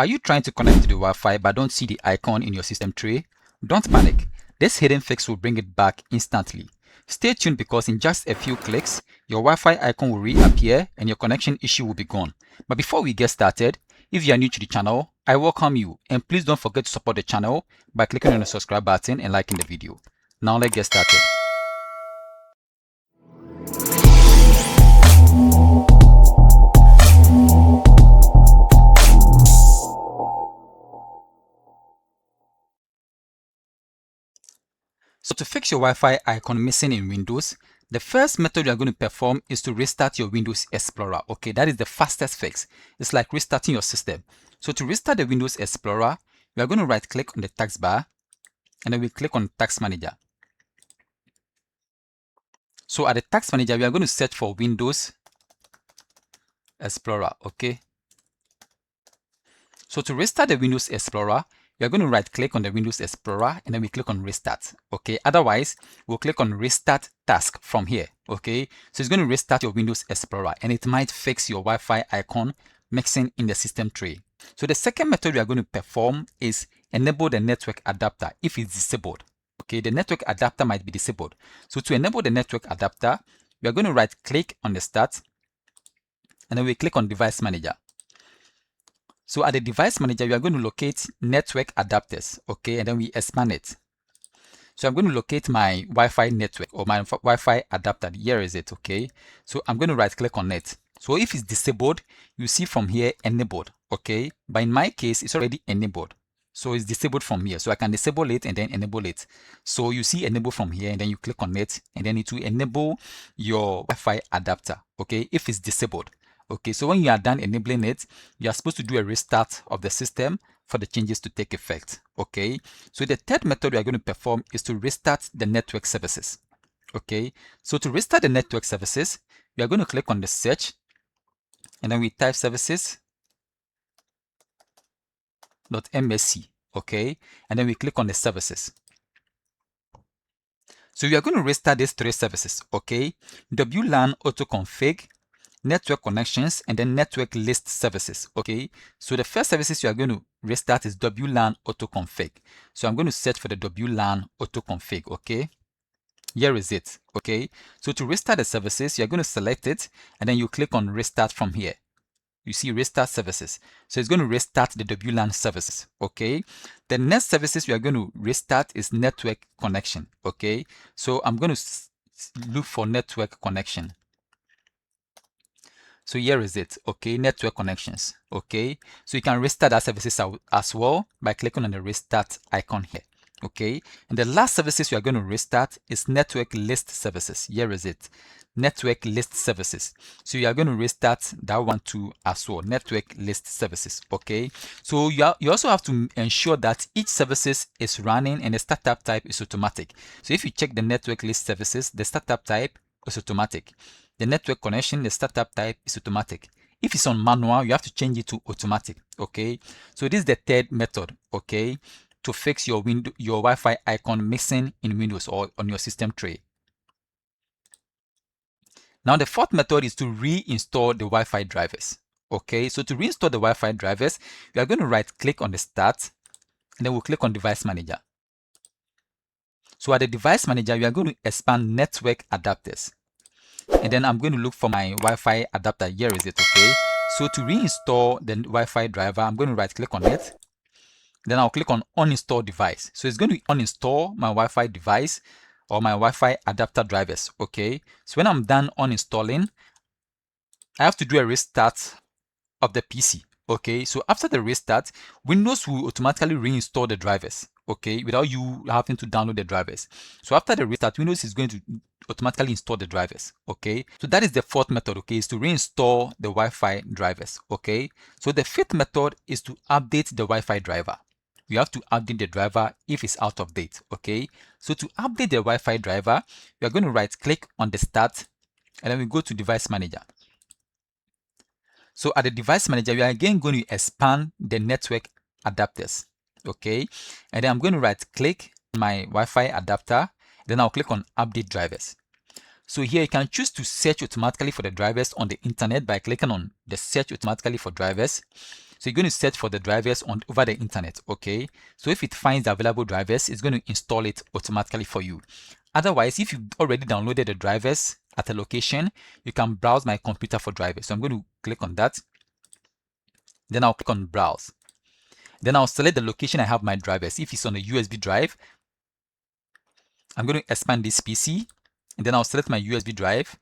Are you trying to connect to the Wi-Fi but don't see the icon in your system tray? Don't panic. This hidden fix will bring it back instantly. Stay tuned because in just a few clicks, your Wi-Fi icon will reappear and your connection issue will be gone. But before we get started, if you are new to the channel, I welcome you, and please don't forget to support the channel by clicking on the subscribe button and liking the video. Now let's get started. So to fix your Wi-Fi icon missing in Windows, the first method you are going to perform is to restart your Windows Explorer. Okay, that is the fastest fix. It's like restarting your system. So to restart the Windows Explorer, we are going to right click on the taskbar and then we click on Task Manager. So at the Task Manager, we are going to search for Windows Explorer. Okay. So to restart the Windows Explorer, we are going to right click on the Windows Explorer and then we click on Restart. Okay, otherwise we'll click on Restart Task from here. Okay, so it's going to restart your Windows Explorer and it might fix your Wi-Fi icon mixing in the system tray. So the second method we are going to perform is enable the network adapter if it's disabled. Okay, the network adapter might be disabled. So to enable the network adapter, we are going to right click on the Start and then we click on Device Manager. So at the Device Manager, we are going to locate network adapters, okay, and then we expand it. So I'm going to locate my Wi-Fi network or my Wi-Fi adapter. Here is it, okay. So I'm going to right click on it. So if it's disabled, you see from here enabled, okay. But in my case, it's already enabled. So it's disabled from here. So I can disable it and then enable it. So you see enable from here and then you click on it and then it will enable your Wi-Fi adapter, okay, if it's disabled. Okay, so when you are done enabling it, you are supposed to do a restart of the system for the changes to take effect. Okay, so the third method we are going to perform is to restart the network services. Okay, so to restart the network services, we are going to click on the search and then we type services.msc. Okay, and then we click on the services. So we are going to restart these three services. Okay, WLAN autoconfig, network connections, and then network list services. Okay, so the first services you are going to restart is WLAN autoconfig. So I'm going to search for the WLAN autoconfig. Okay, here is it. Okay, so to restart the services, you're going to select it and then you click on restart from here. You see restart services. So it's going to restart the WLAN services. Okay, the next services we are going to restart is network connection. Okay, so I'm going to look for network connection. So here is it, okay, network connections, okay. So you can restart that services as well by clicking on the restart icon here, okay. And the last services you are going to restart is network list services. Here is it, network list services. So you are going to restart that one too as well, network list services, okay. So you also have to ensure that each services is running and the startup type is automatic. So if you check the network list services, the startup type is automatic. The network connection, the startup type is automatic. If it's on manual, you have to change it to automatic. Okay, so this is the third method, okay, to fix your Wi-Fi icon missing in Windows or on your system tray. Now the fourth method is to reinstall the Wi-Fi drivers. Okay, so to reinstall the Wi-Fi drivers, we are going to right click on the Start and then we'll click on Device Manager. So at the Device Manager, we are going to expand network adapters. And then I'm going to look for my Wi-Fi adapter. Here is it, okay. So to reinstall the Wi-Fi driver, I'm going to right click on it. Then I'll click on uninstall device. So it's going to uninstall my Wi-Fi device or my Wi-Fi adapter drivers, okay. So when I'm done uninstalling, I have to do a restart of the PC, okay. So after the restart, Windows will automatically reinstall the drivers, okay, without you having to download the drivers. So after the restart, Windows is going to automatically install the drivers, okay. So that is the fourth method, okay, is to reinstall the Wi-Fi drivers, okay. So the fifth method is to update the Wi-Fi driver. You have to update the driver if it's out of date, okay. So to update the Wi-Fi driver, we are going to right click on the Start and then we go to Device Manager. So at the Device Manager, we are again going to expand the network adapters, okay. And then I'm going to right click my Wi-Fi adapter, then I'll click on Update Drivers. So here you can choose to search automatically for the drivers on the internet by clicking on the Search Automatically for Drivers. So you're going to search for the drivers over the internet, okay? So if it finds the available drivers, it's going to install it automatically for you. Otherwise, if you've already downloaded the drivers at a location, you can browse my computer for drivers. So I'm going to click on that. Then I'll click on browse. Then I'll select the location I have my drivers. If it's on a USB drive, I'm going to expand this PC, and then I'll select my USB drive,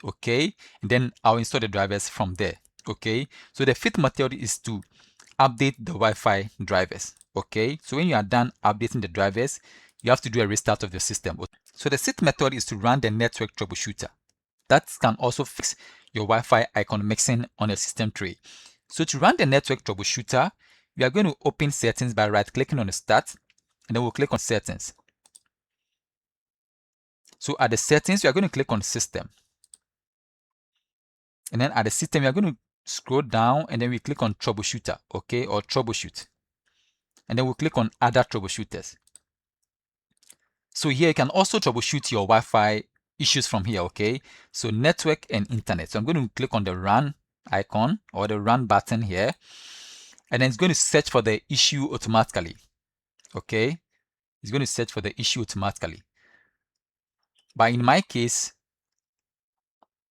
okay, and then I'll install the drivers from there, okay. So the fifth method is to update the Wi-Fi drivers, okay. So when you are done updating the drivers, you have to do a restart of the system. So the sixth method is to run the network troubleshooter. That can also fix your Wi-Fi icon mixing on your system tray. So to run the network troubleshooter, we are going to open settings by right-clicking on the start, and then we'll click on settings. So at the settings, we are going to click on system. And then at the system, we are going to scroll down, and then we click on troubleshooter, okay, or troubleshoot. And then we'll click on other troubleshooters. So here you can also troubleshoot your Wi-Fi issues from here, okay. So network and internet. So I'm going to click on the run icon or the run button here, and then it's going to search for the issue automatically, okay. It's going to search for the issue automatically. But in my case,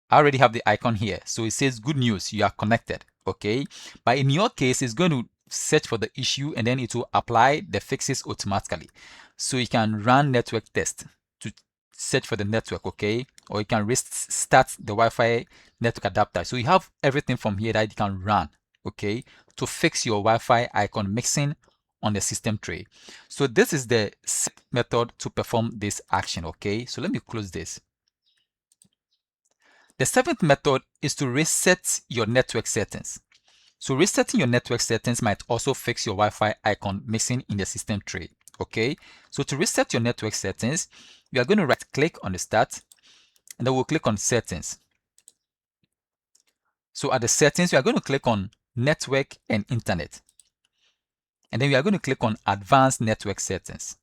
I already have the icon here. So it says good news, you are connected, okay. But in your case, it's going to search for the issue, and then it will apply the fixes automatically. So you can run network test to search for the network, okay, or you can restart the Wi-Fi network adapter. So you have everything from here that you can run, okay, to fix your Wi-Fi icon mixing on the system tray. So this is the method to perform this action, okay. So let me close this. The seventh method is to reset your network settings. So resetting your network settings might also fix your Wi-Fi icon mixing in the system tray, okay. So to reset your network settings, we are going to right click on the start, and then we'll click on settings. So at the settings, we are going to click on network and internet, and then we are going to click on advanced network settings.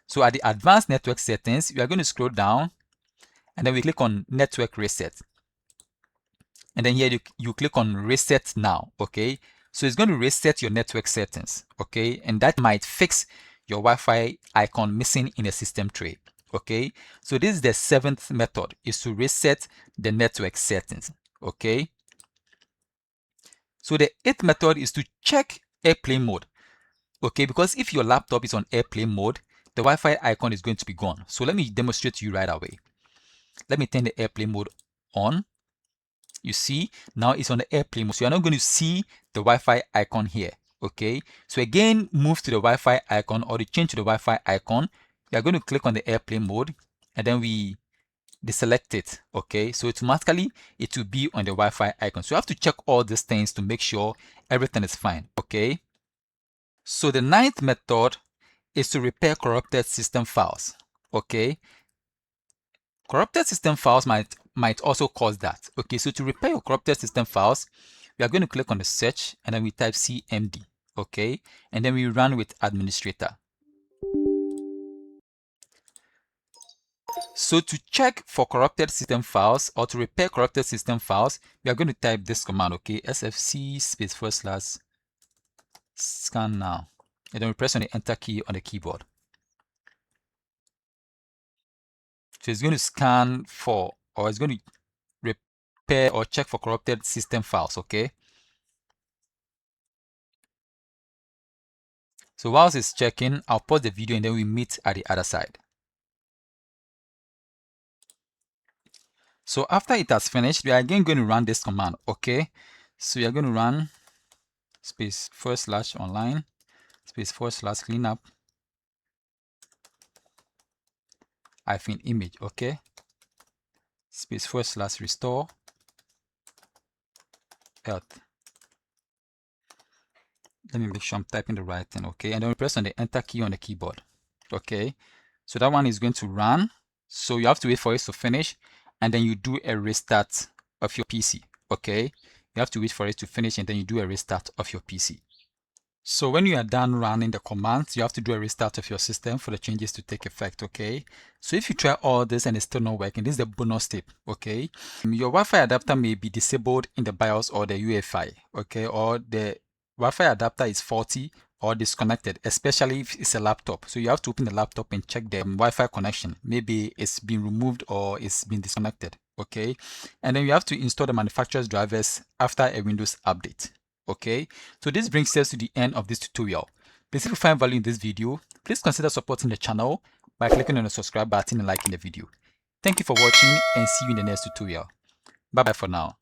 So at the advanced network settings, we are going to scroll down, and then we click on network reset. And then here you click on reset now, okay. So it's going to reset your network settings, okay, and that might fix your Wi-Fi icon missing in a system tray, okay. So this is the seventh method, is to reset the network settings, okay. So the eighth method is to check airplane mode, okay, because if your laptop is on airplane mode, the Wi-Fi icon is going to be gone. So let me demonstrate to you right away. Let me turn the airplane mode on. You see, now it's on the airplane mode. So you're not going to see the Wi-Fi icon here, okay. So again, move to the Wi-Fi icon, or to change to the Wi-Fi icon, we are going to click on the airplane mode, and then we deselect it, okay. So automatically it will be on the Wi-Fi icon. So you have to check all these things to make sure everything is fine, okay. So the ninth method is to repair corrupted system files, okay. Corrupted system files might also cause that, okay. So to repair your corrupted system files, we are going to click on the search, and then we type cmd, okay, and then we run with administrator. So to check for corrupted system files, or to repair corrupted system files, we are going to type this command, okay, sfc /scan now, and then we press on the enter key on the keyboard. So it's going to scan for, or it's going to repair or check for corrupted system files, okay. So whilst it's checking, I'll pause the video, and then we meet at the other side. So after it has finished, we are again going to run this command, okay. So we are going to run space /online space /cleanup -image, okay, space /restore health. Let me make sure I'm typing the right thing, okay, and then we press on the enter key on the keyboard, okay. So that one is going to run. So you have to wait for it to finish, and then you do a restart of your PC, okay. You have to wait for it to finish, and then you do a restart of your PC. So when you are done running the commands, you have to do a restart of your system for the changes to take effect, okay? So if you try all this and it's still not working, this is the bonus tip, okay? Your Wi-Fi adapter may be disabled in the BIOS or the UEFI, okay? Or the Wi-Fi adapter is faulty or disconnected, especially if it's a laptop. So you have to open the laptop and check the Wi-Fi connection. Maybe it's been removed or it's been disconnected, okay? And then you have to install the manufacturer's drivers after a Windows update. Okay, so this brings us to the end of this tutorial. Please, if you find value in this video, please consider supporting the channel by clicking on the subscribe button and liking the video. Thank you for watching and see you in the next tutorial. Bye bye for now.